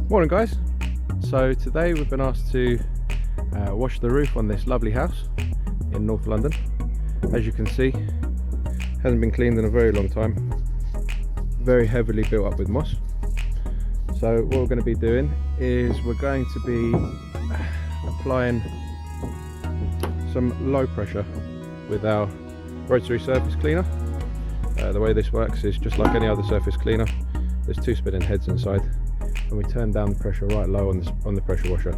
Morning guys. So today we've been asked to wash the roof on this lovely house in North London. As you can see, hasn't been cleaned in a very long time, very heavily built up with moss. So what we're going to be doing is we're going to be applying some low pressure with our rotary surface cleaner. The way this works is just like any other surface cleaner. There's two spinning heads inside, and we turn down the pressure right low on the pressure washer.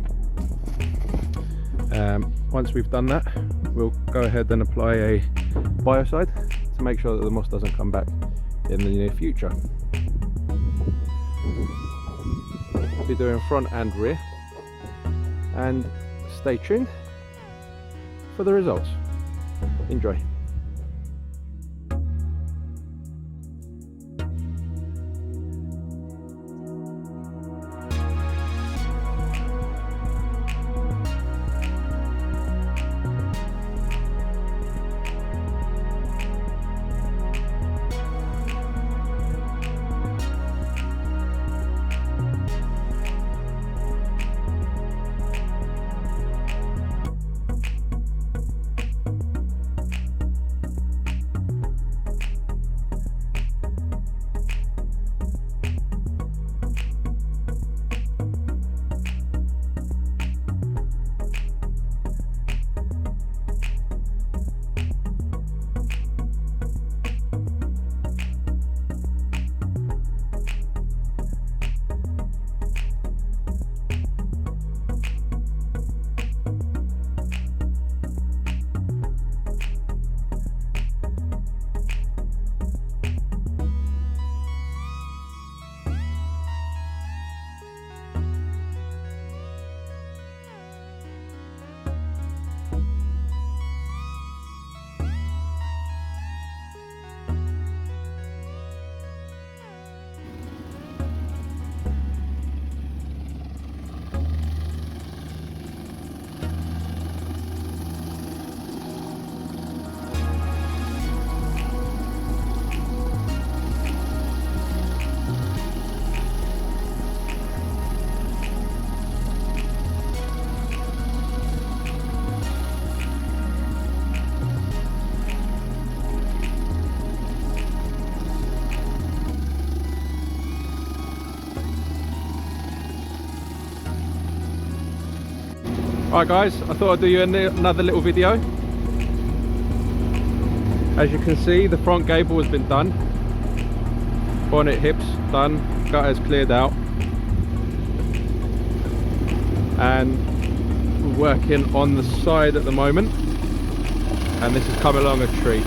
Once we've done that, we'll go ahead and apply a biocide to make sure that the moss doesn't come back in the near future. We'll be doing front and rear, and stay tuned for the results. Enjoy. Alright guys, I thought I'd do you another little video. As you can see, the front gable has been done, bonnet hips done, gutters cleared out, and we're working on the side at the moment, and this has come along a treat.